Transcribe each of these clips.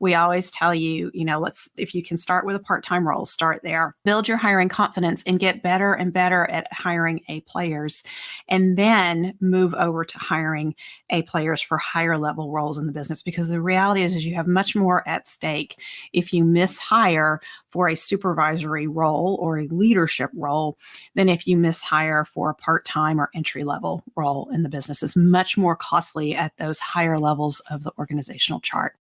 we always tell you, if you can start with a part-time role, start there. Build your hiring confidence and get better and better at hiring A players, and then move over to hiring A players for higher level roles in the business. Because the reality is you have much more at stake if you mishire for a supervisory role or a leadership role than if you mishire for a part-time or entry-level role in the business. It's much more costly at those higher levels of the organizational chart.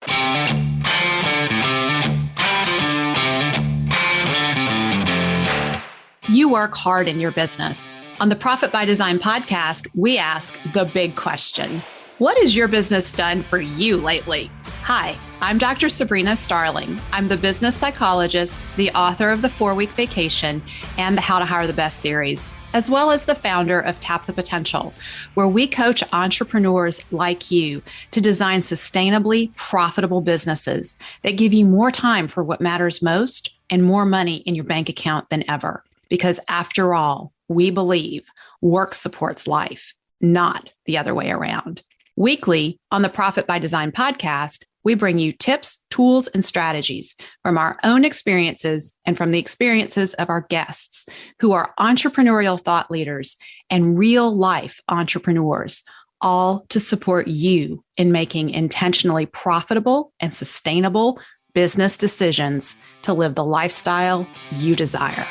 You work hard in your business. On the Profit by Design podcast, we ask the big question. What has your business done for you lately? Hi, I'm Dr. Sabrina Starling. I'm the business psychologist, the author of the 4-Week Vacation and the How to Hire the Best series, as well as the founder of Tap the Potential, where we coach entrepreneurs like you to design sustainably profitable businesses that give you more time for what matters most and more money in your bank account than ever. Because after all, we believe work supports life, not the other way around. Weekly on the Profit by Design podcast, we bring you tips, tools, and strategies from our own experiences and from the experiences of our guests who are entrepreneurial thought leaders and real life entrepreneurs, all to support you in making intentionally profitable and sustainable business decisions to live the lifestyle you desire.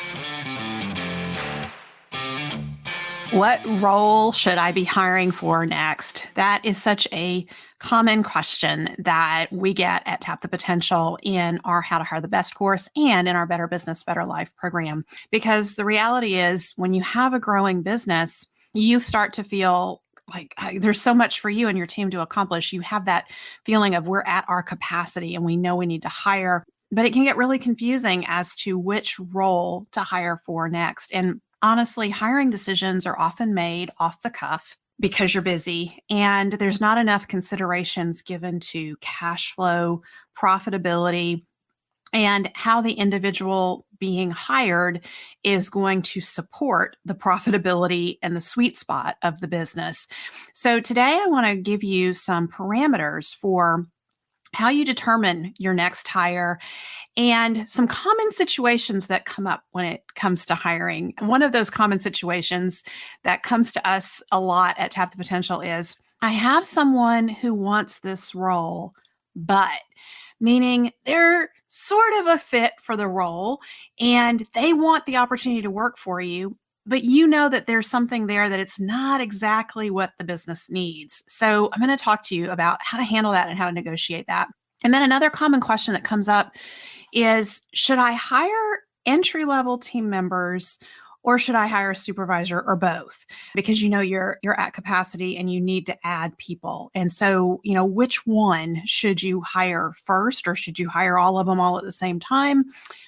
What role should I be hiring for next? That is such a common question that we get at Tap the Potential in our How to Hire the Best course and in our Better Business, Better Life program. Because the reality is when you have a growing business, you start to feel like there's so much for you and your team to accomplish. You have that feeling of we're at our capacity and we know we need to hire, but it can get really confusing as to which role to hire for next. And honestly, hiring decisions are often made off the cuff because you're busy and there's not enough considerations given to cash flow, profitability, and how the individual being hired is going to support the profitability and the sweet spot of the business. So today I want to give you some parameters for how you determine your next hire and some common situations that come up when it comes to hiring. One of those common situations that comes to us a lot at Tap the Potential is, I have someone who wants this role, but meaning they're sort of a fit for the role and they want the opportunity to work for you, but you know that there's something there that it's not exactly what the business needs. So I'm going to talk to you about how to handle that and how to negotiate that. And then another common question that comes up is, should I hire entry-level team members or should I hire a supervisor or both? Because you're at capacity and you need to add people. And so, which one should you hire first or should you hire all of them all at the same time?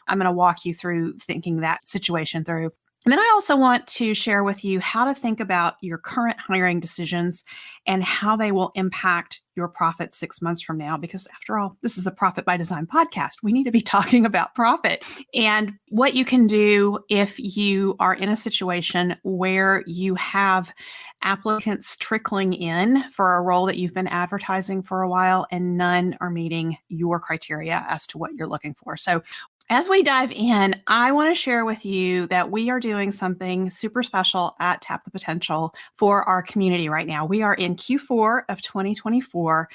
I'm going to walk you through thinking that situation through. And then I also want to share with you how to think about your current hiring decisions and how they will impact your profit 6 months from now. Because after all, this is a Profit by Design podcast. We need to be talking about profit and what you can do if you are in a situation where you have applicants trickling in for a role that you've been advertising for a while and none are meeting your criteria as to what you're looking for. So as we dive in, I want to share with you that we are doing something super special at Tap the Potential for our community right now. We are in Q4 of 2024,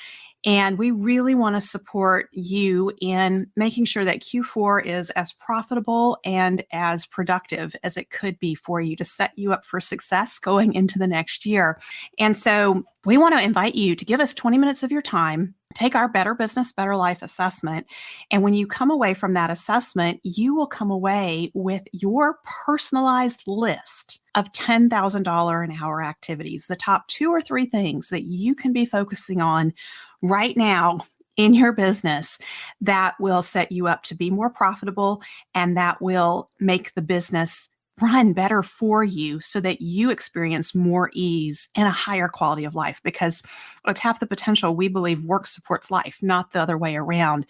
and we really want to support you in making sure that Q4 is as profitable and as productive as it could be for you to set you up for success going into the next year. And so we want to invite you to give us 20 minutes of your time, take our Better Business, Better Life assessment. And when you come away from that assessment, you will come away with your personalized list of $10,000 an hour activities, the top 2 or 3 things that you can be focusing on right now in your business that will set you up to be more profitable and that will make the business run better for you so that you experience more ease and a higher quality of life. Because at Tap the Potential, we believe work supports life, not the other way around.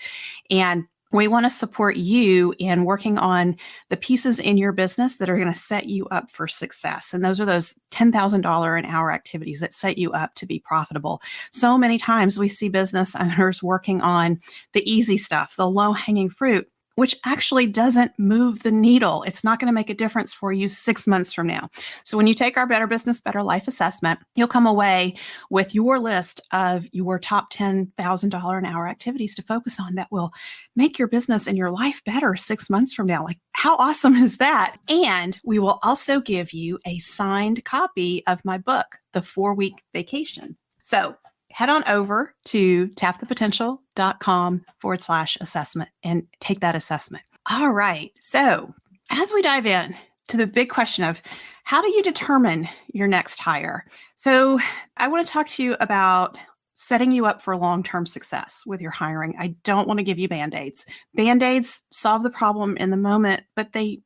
And We want to support you in working on the pieces in your business that are going to set you up for success. And those are those $10,000 an hour activities that set you up to be profitable. So many times we see business owners working on the easy stuff, the low-hanging fruit, which actually doesn't move the needle. It's not going to make a difference for you 6 months from now. So when you take our Better Business, Better Life assessment, you'll come away with your list of your top $10,000 an hour activities to focus on that will make your business and your life better 6 months from now. Like, how awesome is that? And we will also give you a signed copy of my book, The 4-Week Vacation. So head on over to tapthepotential.com/assessment and take that assessment. All right. So as we dive in to the big question of how do you determine your next hire? So I want to talk to you about setting you up for long-term success with your hiring. I don't want to give you Band-Aids. Band-Aids solve the problem in the moment, but they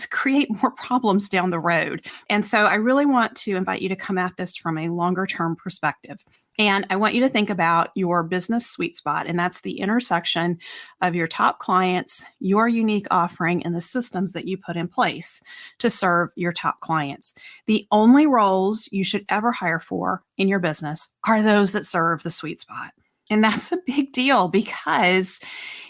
create more problems down the road. And so I really want to invite you to come at this from a longer-term perspective. And I want you to think about your business sweet spot, and that's the intersection of your top clients, your unique offering, and the systems that you put in place to serve your top clients. The only roles you should ever hire for in your business are those that serve the sweet spot. And that's a big deal because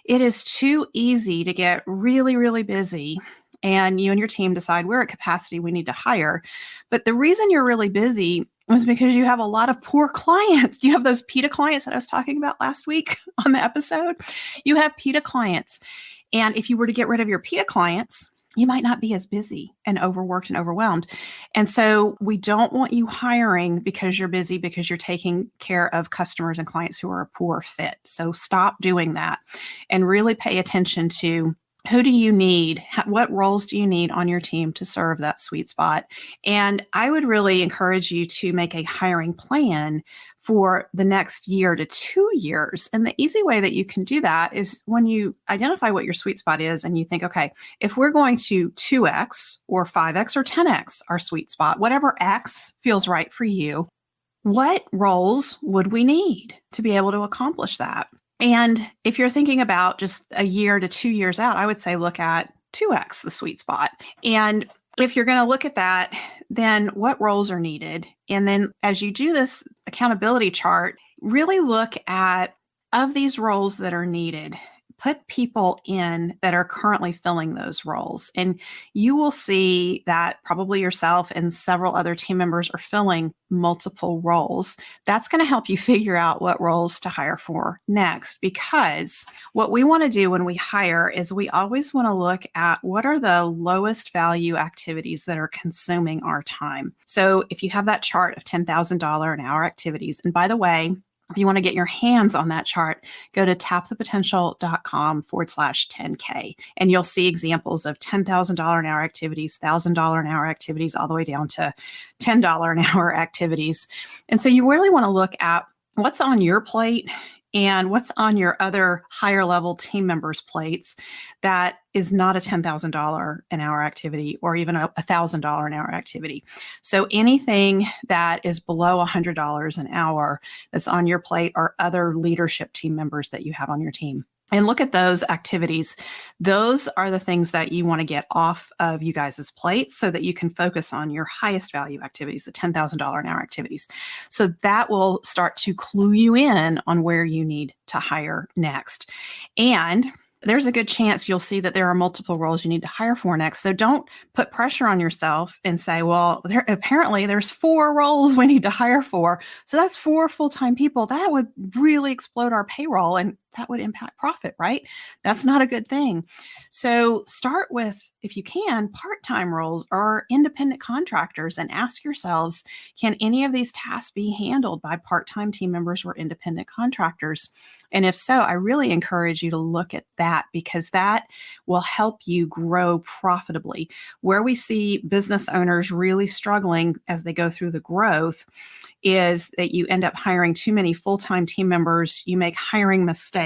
it is too easy to get really, really busy and you and your team decide we're at capacity, we need to hire. But the reason you're really busy is because you have a lot of poor clients. You have those PITA clients that I was talking about last week on the episode. You have PITA clients. And if you were to get rid of your PITA clients, you might not be as busy and overworked and overwhelmed. And so we don't want you hiring because you're busy, because you're taking care of customers and clients who are a poor fit. So stop doing that and really pay attention to who do you need? What roles do you need on your team to serve that sweet spot? And I would really encourage you to make a hiring plan for the next year to 2 years. And the easy way that you can do that is when you identify what your sweet spot is and you think, okay, if we're going to 2x or 5x or 10x our sweet spot, whatever X feels right for you, what roles would we need to be able to accomplish that? And if you're thinking about just a year to 2 years out, I would say look at 2x the sweet spot. And if you're going to look at that, then what roles are needed? And then as you do this accountability chart, really look at of these roles that are needed, put people in that are currently filling those roles. And you will see that probably yourself and several other team members are filling multiple roles. That's going to help you figure out what roles to hire for next, because what we want to do when we hire is we always want to look at what are the lowest value activities that are consuming our time. So if you have that chart of $10,000 an hour activities, and by the way, if you want to get your hands on that chart, go to tapthepotential.com/10K, and you'll see examples of $10,000 an hour activities, $1,000 an hour activities, all the way down to $10 an hour activities. And so you really want to look at what's on your plate and what's on your other higher level team members' plates that is not a $10,000 an hour activity or even a $1,000 an hour activity. So anything that is below $100 an hour that's on your plate are other leadership team members that you have on your team. And look at those activities. Those are the things that you want to get off of you guys' plates so that you can focus on your highest value activities, the $10,000 an hour activities. So that will start to clue you in on where you need to hire next. And there's a good chance you'll see that there are multiple roles you need to hire for next. So don't put pressure on yourself and say, well, apparently there's 4 roles we need to hire for. So that's 4 full-time people. That would really explode our payroll and that would impact profit, right? That's not a good thing. So start with, if you can, part-time roles or independent contractors and ask yourselves, can any of these tasks be handled by part-time team members or independent contractors? And if so, I really encourage you to look at that because that will help you grow profitably. Where we see business owners really struggling as they go through the growth is that you end up hiring too many full-time team members, you make hiring mistakes,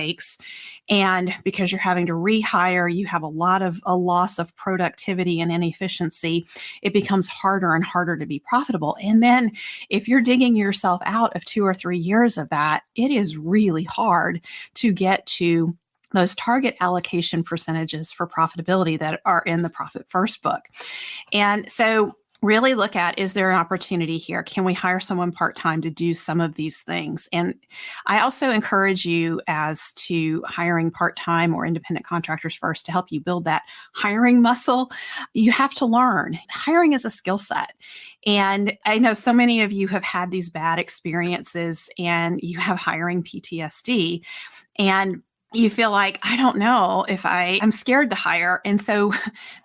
and because you're having to rehire, you have a loss of productivity and inefficiency. It becomes harder and harder to be profitable. And then if you're digging yourself out of 2 or 3 years of that, it is really hard to get to those target allocation percentages for profitability that are in the Profit First book. And so really look at, is there an opportunity here? Can we hire someone part-time to do some of these things? And I also encourage you as to hiring part-time or independent contractors first to help you build that hiring muscle. You have to learn. Hiring is a skill set. And I know so many of you have had these bad experiences and you have hiring PTSD. And you feel like, I don't know if I'm scared to hire. And so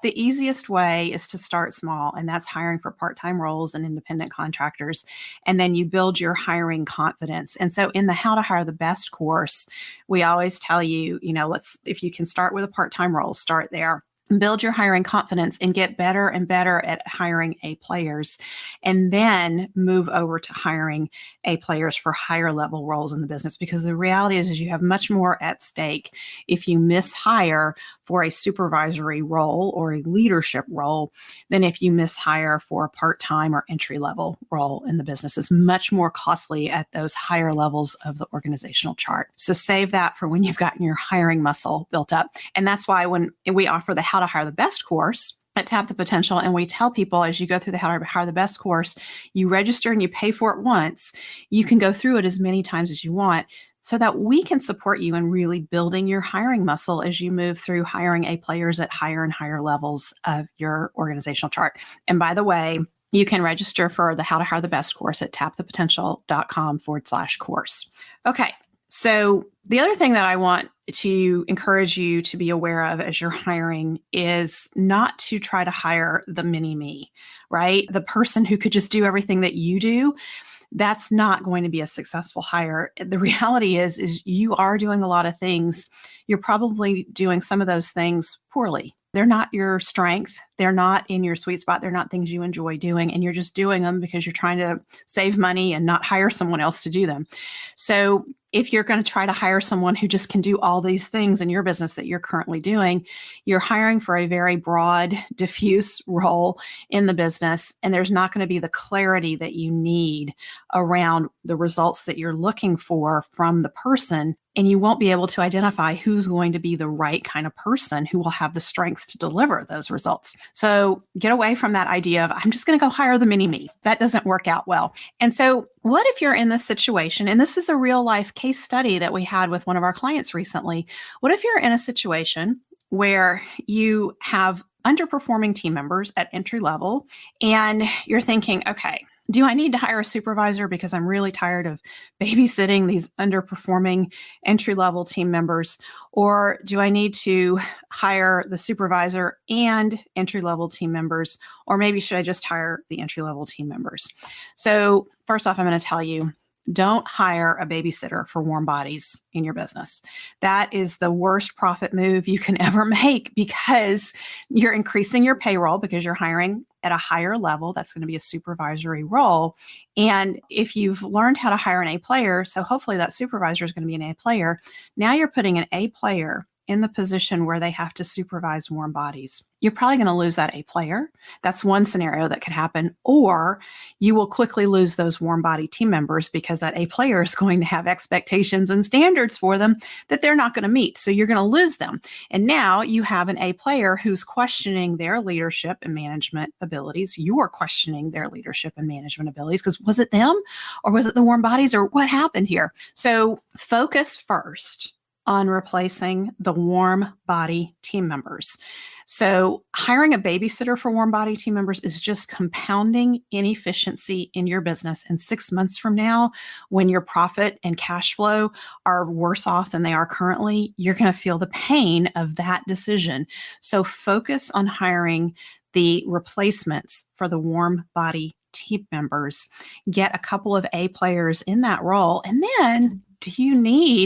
the easiest way is to start small, and that's hiring for part-time roles and independent contractors. And then you build your hiring confidence. And so in the How to Hire the Best course, we always tell you, if you can start with a part-time role, start there. Build your hiring confidence and get better and better at hiring A players, and then move over to hiring A players for higher level roles in the business. Because the reality is you have much more at stake if you mishire for a supervisory role or a leadership role than if you mishire for a part-time or entry-level role in the business. It's much more costly at those higher levels of the organizational chart. So save that for when you've gotten your hiring muscle built up. And that's why when we offer the How to Hire the Best course at Tap the Potential, and we tell people as you go through the How to Hire the Best course, you register and you pay for it once. You can go through it as many times as you want, so that we can support you in really building your hiring muscle as you move through hiring A players at higher and higher levels of your organizational chart. And by the way, you can register for the How to Hire the Best course at tapthepotential.com/course. Okay. So the other thing that I want to encourage you to be aware of as you're hiring is not to try to hire the mini me, right? The person who could just do everything that you do. That's not going to be a successful hire. The reality is you are doing a lot of things. You're probably doing some of those things poorly. They're not your strength. They're not in your sweet spot. They're not things you enjoy doing. And you're just doing them because you're trying to save money and not hire someone else to do them. So if you're going to try to hire someone who just can do all these things in your business that you're currently doing, you're hiring for a very broad, diffuse role in the business. And there's not going to be the clarity that you need around the results that you're looking for from the person. And you won't be able to identify who's going to be the right kind of person who will have the strengths to deliver those results. So get away from that idea of, I'm just going to go hire the mini me. That doesn't work out well. And so what if you're in this situation, and this is a real life case study that we had with one of our clients recently. What if you're in a situation where you have underperforming team members at entry level and you're thinking, okay, do I need to hire a supervisor because I'm really tired of babysitting these underperforming entry-level team members? Or do I need to hire the supervisor and entry-level team members? Or maybe should I just hire the entry-level team members? So first off, I'm going to tell you, don't hire a babysitter for warm bodies in your business. That is the worst profit move you can ever make, because you're increasing your payroll because you're hiring at a higher level. That's going to be a supervisory role. And if you've learned how to hire an A player, so hopefully that supervisor is going to be an A player. Now you're putting an A player in the position where they have to supervise warm bodies. You're probably going to lose that A player. That's one scenario that could happen. Or you will quickly lose those warm body team members because that A player is going to have expectations and standards for them that they're not going to meet. So you're going to lose them. And now you have an A player who's questioning their leadership and management abilities. You are questioning their leadership and management abilities because was it them or was it the warm bodies or what happened here? So focus first on replacing the warm body team members. So hiring a babysitter for warm body team members is just compounding inefficiency in your business. And 6 months from now, when your profit and cash flow are worse off than they are currently, you're going to feel the pain of that decision. So focus on hiring the replacements for the warm body team members. Get a couple of A players in that role, and then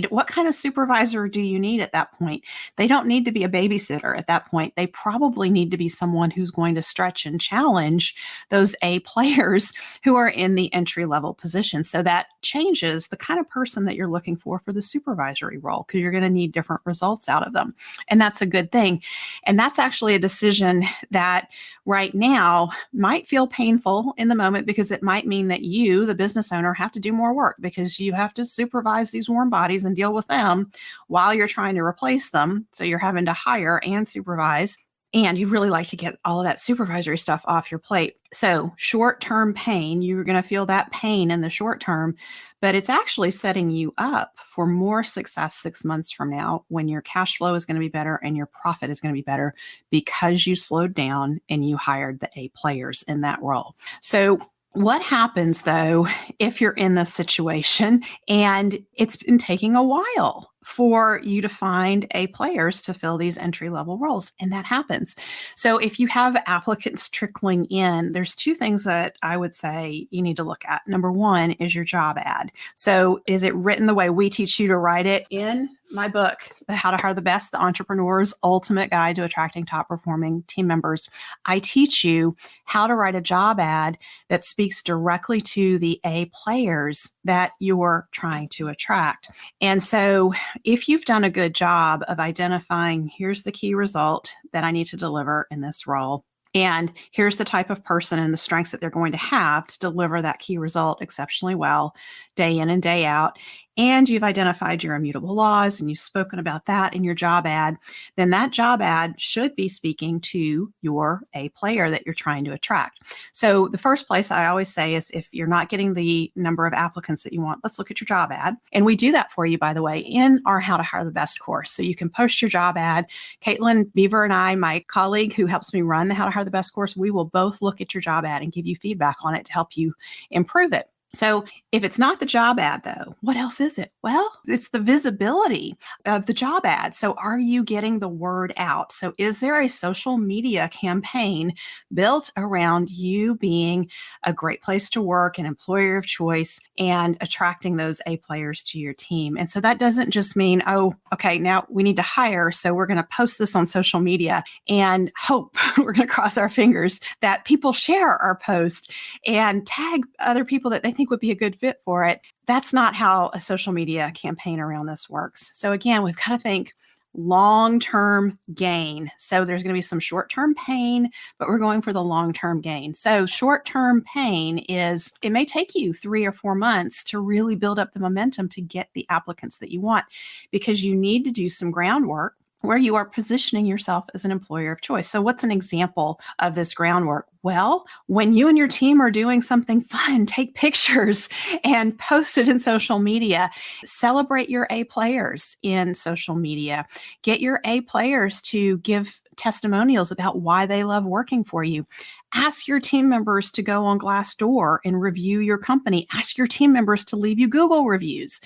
what kind of supervisor do you need at that point? They don't need to be a babysitter at that point. They probably need to be someone who's going to stretch and challenge those A players who are in the entry-level position. So that changes the kind of person that you're looking for the supervisory role, because you're going to need different results out of them. And that's a good thing. And that's actually a decision that right now might feel painful in the moment, because it might mean that you, the business owner, have to do more work because you have to supervise supervise these warm bodies and deal with them while you're trying to replace them. So you're having to hire and supervise. And you really like to get all of that supervisory stuff off your plate. So short-term pain, you're going to feel that pain in the short term, but it's actually setting you up for more success 6 months from now when your cash flow is going to be better and your profit is going to be better because you slowed down and you hired the A players in that role. So what happens though, if you're in this situation and it's been taking a while for you to find A players to fill these entry-level roles? And that happens. So if you have applicants trickling in, there's two things that I would say you need to look at. Number one is your job ad. So is it written the way we teach you to write it in my book, The How to Hire the Best, the Entrepreneur's Ultimate Guide to Attracting Top Performing Team Members? I teach you how to write a job ad that speaks directly to the A players that you're trying to attract. And so if you've done a good job of identifying, here's the key result that I need to deliver in this role, and here's the type of person and the strengths that they're going to have to deliver that key result exceptionally well, day in and day out, and you've identified your immutable laws and you've spoken about that in your job ad, then that job ad should be speaking to your A player that you're trying to attract. So the first place I always say is if you're not getting the number of applicants that you want, let's look at your job ad. And we do that for you, by the way, in our How to Hire the Best course. So you can post your job ad. Caitlin Beaver and I, my colleague who helps me run the How to Hire the Best course, we will both look at your job ad and give you feedback on it to help you improve it. So if it's not the job ad, though, what else is it? Well, it's the visibility of the job ad. So are you getting the word out? So is there a social media campaign built around you being a great place to work, an employer of choice, and attracting those A players to your team? And so that doesn't just mean, oh, okay, now we need to hire, so we're going to post this on social media and hope, we're going to cross our fingers that people share our post and tag other people that they think would be a good fit for it. That's not how a social media campaign around this works. So again, we've got to think long-term gain. So there's going to be some short-term pain, but we're going for the long-term gain. So short-term pain is, it may take you 3 or 4 months to really build up the momentum to get the applicants that you want, because you need to do some groundwork where you are positioning yourself as an employer of choice. So what's an example of this groundwork? Well, when you and your team are doing something fun, take pictures and post it in social media. Celebrate your A players in social media. Get your A players to give testimonials about why they love working for you. Ask your team members to go on Glassdoor and review your company. Ask your team members to leave you Google reviews.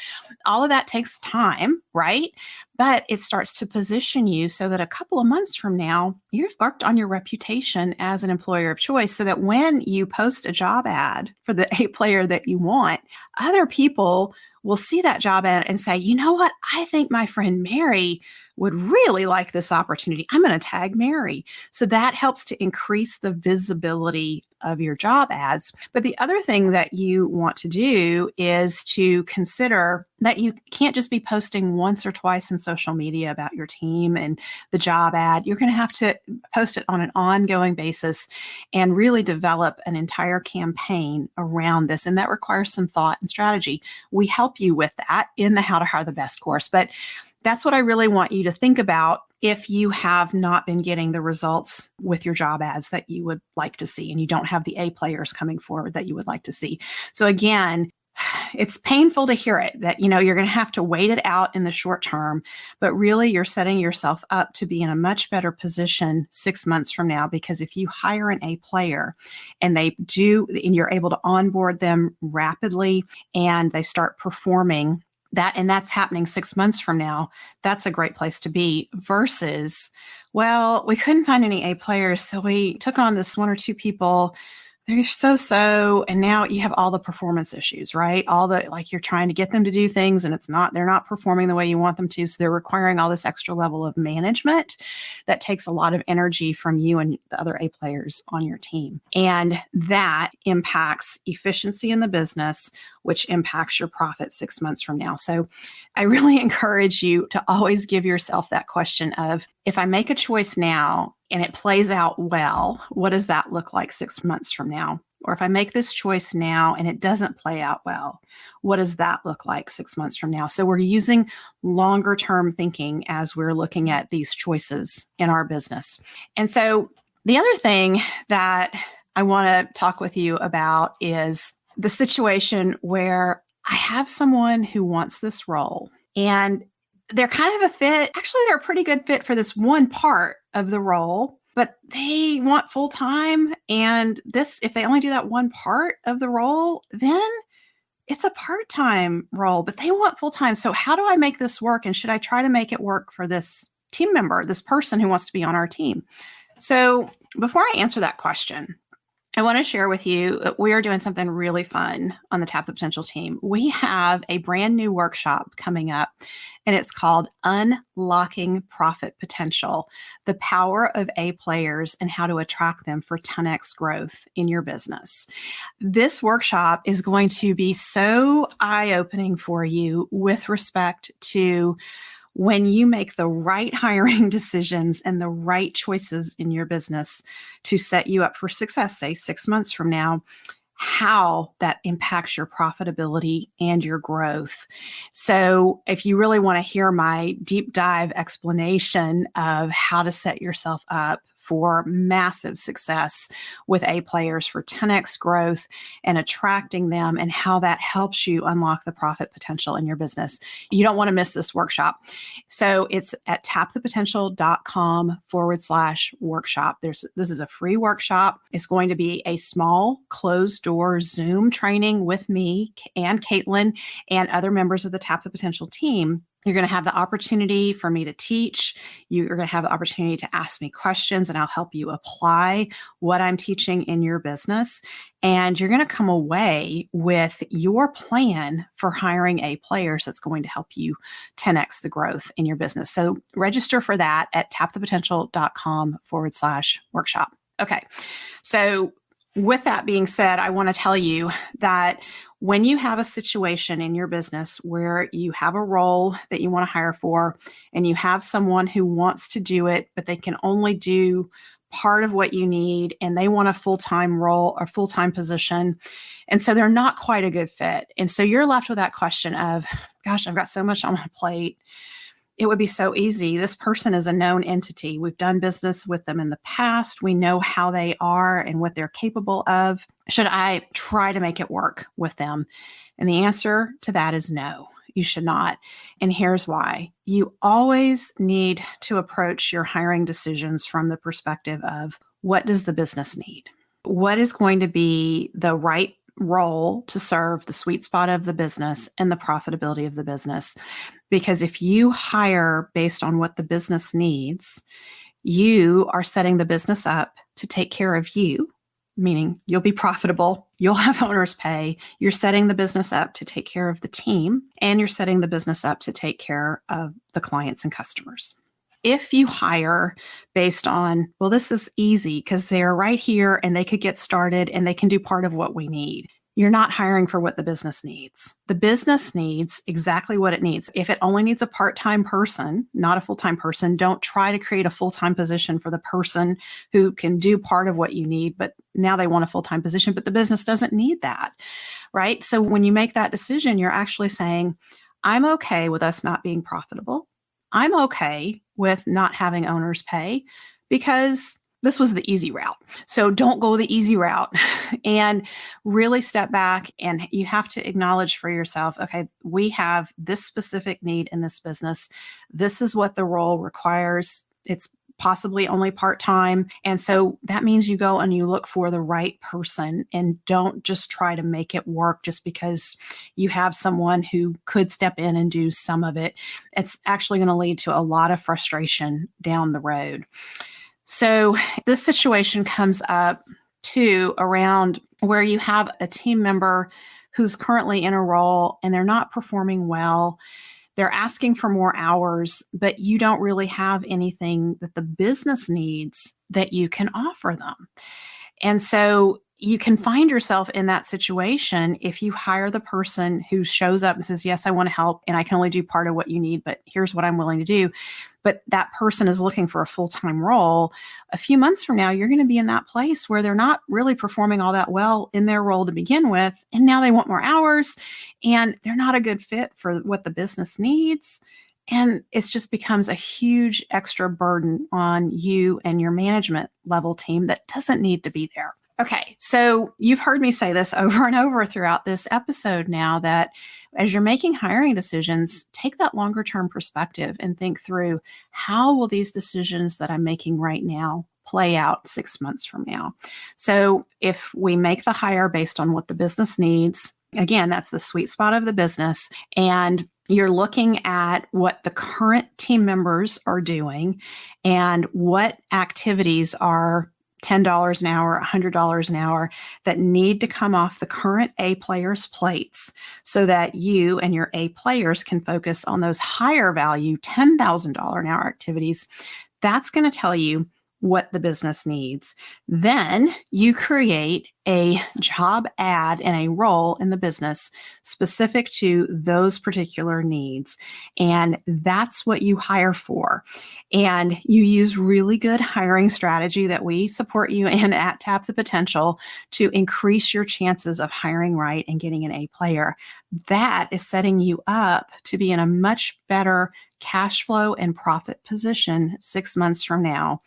All of that takes time, right? But it starts to position you so that a couple of months from now, you've worked on your reputation as an employer of choice, so that when you post a job ad for the A player that you want, other people will see that job ad and say, you know what? I think my friend Mary would really like this opportunity. I'm going to tag Mary. So that helps to increase the visibility of your job ads. But the other thing that you want to do is to consider that you can't just be posting once or twice in social media about your team and the job ad. You're going to have to post it on an ongoing basis and really develop an entire campaign around this. And that requires some thought and strategy. We help you with that in the How to Hire the Best course. But that's what I really want you to think about if you have not been getting the results with your job ads that you would like to see, and you don't have the A players coming forward that you would like to see. So again, it's painful to hear it that, you're going to have to wait it out in the short term, but really you're setting yourself up to be in a much better position 6 months from now, because if you hire an A player and you're able to onboard them rapidly and they start performing, and that's happening 6 months from now, that's a great place to be, versus, well, we couldn't find any A players, so we took on this 1 or 2 people. They're so, and now you have all the performance issues, right? You're trying to get them to do things and they're not performing the way you want them to. So they're requiring all this extra level of management that takes a lot of energy from you and the other A players on your team. And that impacts efficiency in the business, which impacts your profit 6 months from now. So I really encourage you to always give yourself that question of, if I make a choice now and it plays out well, what does that look like 6 months from now? Or if I make this choice now and it doesn't play out well, what does that look like 6 months from now? So we're using longer term thinking as we're looking at these choices in our business. And so the other thing that I want to talk with you about is the situation where I have someone who wants this role and they're kind of a fit. Actually, they're a pretty good fit for this one part of the role, but they want full time. And this, if they only do that one part of the role, then it's a part-time role, but they want full time. So how do I make this work? And should I try to make it work for this team member, this person who wants to be on our team? So before I answer that question, I want to share with you that we are doing something really fun on the Tap the Potential team. We have a brand new workshop coming up, and it's called Unlocking Profit Potential, the Power of A Players and How to Attract Them for 10x Growth in Your Business. This workshop is going to be so eye-opening for you with respect to when you make the right hiring decisions and the right choices in your business to set you up for success, say 6 months from now, how that impacts your profitability and your growth. So if you really want to hear my deep dive explanation of how to set yourself up for massive success with A players for 10x growth and attracting them and how that helps you unlock the profit potential in your business, you don't want to miss this workshop. So it's at tapthepotential.com/workshop. This is a free workshop. It's going to be a small closed door Zoom training with me and Caitlin and other members of the Tap the Potential team. You're going to have the opportunity for me to teach. You're going to have the opportunity to ask me questions, and I'll help you apply what I'm teaching in your business. And you're going to come away with your plan for hiring A players that's going to help you 10x the growth in your business. So register for that at tapthepotential.com/workshop. Okay. So with that being said, I want to tell you that when you have a situation in your business where you have a role that you want to hire for and you have someone who wants to do it, but they can only do part of what you need and they want a full-time role or full-time position. And so they're not quite a good fit. And so you're left with that question of, gosh, I've got so much on my plate. It would be so easy. This person is a known entity. We've done business with them in the past. We know how they are and what they're capable of. Should I try to make it work with them? And the answer to that is no, you should not. And here's why. You always need to approach your hiring decisions from the perspective of, what does the business need? What is going to be the right role to serve the sweet spot of the business and the profitability of the business? Because if you hire based on what the business needs, you are setting the business up to take care of you, meaning you'll be profitable, you'll have owner's pay, you're setting the business up to take care of the team, and you're setting the business up to take care of the clients and customers. If you hire based on, well, this is easy because they're right here and they could get started and they can do part of what we need, you're not hiring for what the business needs. The business needs exactly what it needs. If it only needs a part-time person, not a full-time person, don't try to create a full-time position for the person who can do part of what you need, but now they want a full-time position, but the business doesn't need that, right? So when you make that decision, you're actually saying, I'm okay with us not being profitable. I'm okay with not having owner's pay because this was the easy route. So don't go the easy route and really step back, and you have to acknowledge for yourself, okay, we have this specific need in this business. This is what the role requires. It's possibly only part-time. And so that means you go and you look for the right person and don't just try to make it work just because you have someone who could step in and do some of it. It's actually going to lead to a lot of frustration down the road. So this situation comes up too around where you have a team member who's currently in a role and they're not performing well. They're asking for more hours, but you don't really have anything that the business needs that you can offer them. And so you can find yourself in that situation if you hire the person who shows up and says, yes, I want to help and I can only do part of what you need, but here's what I'm willing to do. But that person is looking for a full-time role. A few months from now, you're going to be in that place where they're not really performing all that well in their role to begin with. And now they want more hours and they're not a good fit for what the business needs. And it just becomes a huge extra burden on you and your management level team that doesn't need to be there. Okay, so you've heard me say this over and over throughout this episode now that as you're making hiring decisions, take that longer term perspective and think through how will these decisions that I'm making right now play out 6 months from now. So if we make the hire based on what the business needs, again, that's the sweet spot of the business, and you're looking at what the current team members are doing and what activities are $10 an hour, $100 an hour that need to come off the current A players' plates so that you and your A players can focus on those higher value $10,000 an hour activities. That's going to tell you what the business needs. Then you create a job ad and a role in the business specific to those particular needs. And that's what you hire for. And you use really good hiring strategy that we support you in at Tap the Potential to increase your chances of hiring right and getting an A player. That is setting you up to be in a much better cash flow and profit position 6 months from now,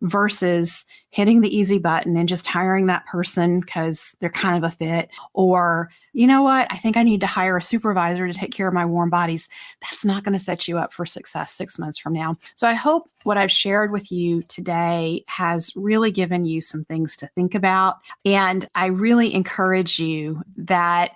versus hitting the easy button and just hiring that person because they're kind of a fit. Or, you know what, I think I need to hire a supervisor to take care of my warm bodies. That's not going to set you up for success 6 months from now. So I hope what I've shared with you today has really given you some things to think about. And I really encourage you that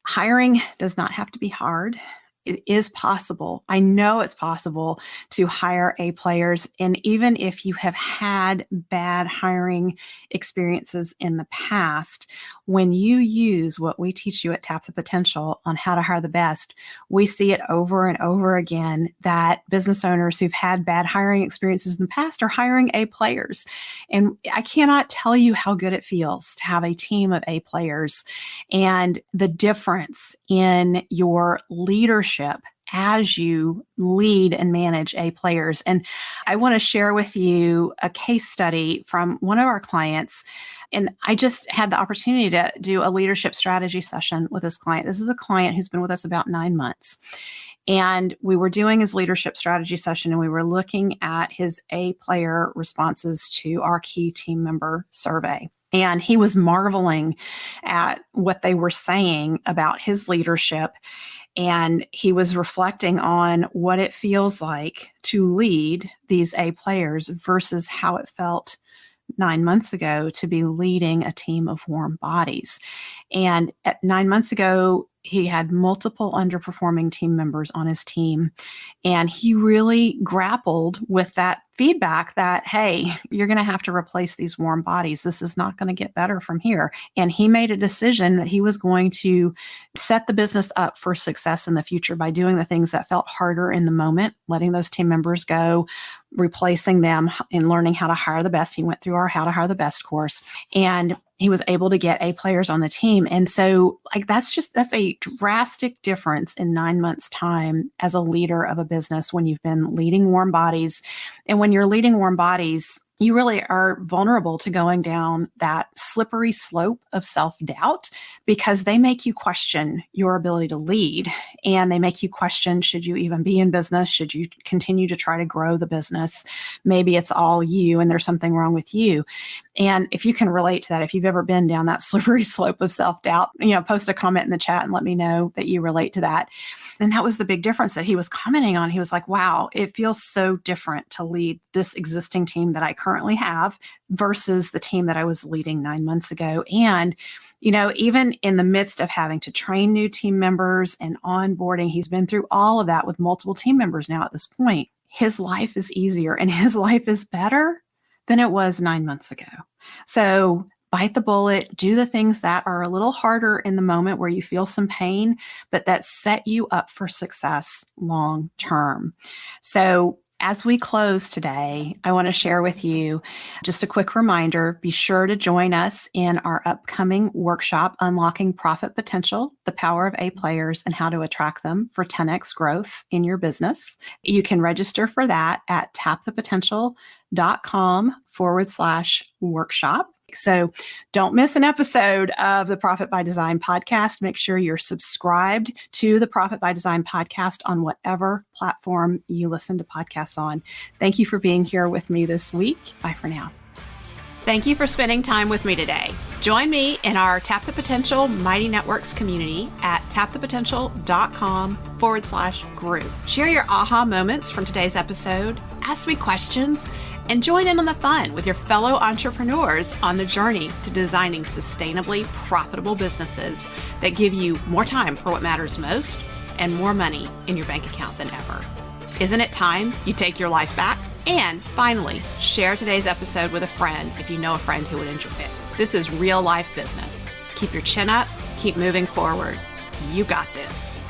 hiring does not have to be hard. It is possible. I know it's possible to hire A players. And even if you have had bad hiring experiences in the past, when you use what we teach you at Tap the Potential on how to hire the best, we see it over and over again that business owners who've had bad hiring experiences in the past are hiring A players. And I cannot tell you how good it feels to have a team of A players and the difference in your leadership as you lead and manage A players. And I want to share with you a case study from one of our clients. And I just had the opportunity to do a leadership strategy session with this client. This is a client who's been with us about 9 months. And we were doing his leadership strategy session and we were looking at his A player responses to our key team member survey. And he was marveling at what they were saying about his leadership. And he was reflecting on what it feels like to lead these A players versus how it felt 9 months ago to be leading a team of warm bodies. And at 9 months ago, he had multiple underperforming team members on his team. And he really grappled with that feedback that, hey, you're going to have to replace these warm bodies. This is not going to get better from here. And he made a decision that he was going to set the business up for success in the future by doing the things that felt harder in the moment, letting those team members go, replacing them, and learning how to hire the best. He went through our How to Hire the Best course, and he was able to get A players on the team. And so that's a drastic difference in 9 months' time as a leader of a business when you've been leading warm bodies. And when you're leading warm bodies, you really are vulnerable to going down that slippery slope of self-doubt because they make you question your ability to lead, and they make you question, should you even be in business? Should you continue to try to grow the business? Maybe it's all you and there's something wrong with you. And if you can relate to that, if you've ever been down that slippery slope of self-doubt, post a comment in the chat and let me know that you relate to that. And that was the big difference that he was commenting on. He was like, wow, it feels so different to lead this existing team that I currently have versus the team that I was leading 9 months ago. And, even in the midst of having to train new team members and onboarding, he's been through all of that with multiple team members now at this point. His life is easier and his life is better than it was 9 months ago. So bite the bullet, do the things that are a little harder in the moment where you feel some pain, but that set you up for success long term. So As we close today, I want to share with you just a quick reminder. Be sure to join us in our upcoming workshop, Unlocking Profit Potential, the Power of A Players and How to Attract Them for 10x Growth in Your Business. You can register for that at tapthepotential.com/workshop. So don't miss an episode of the Profit by Design podcast. Make sure you're subscribed to the Profit by Design podcast on whatever platform you listen to podcasts on. Thank you for being here with me this week. Bye for now. Thank you for spending time with me today. Join me in our Tap the Potential Mighty Networks community at tapthepotential.com/group. Share your aha moments from today's episode, ask me questions, and join in on the fun with your fellow entrepreneurs on the journey to designing sustainably profitable businesses that give you more time for what matters most and more money in your bank account than ever. Isn't it time you take your life back? And finally, share today's episode with a friend if you know a friend who would enjoy it. This is real life business. Keep your chin up, keep moving forward. You got this.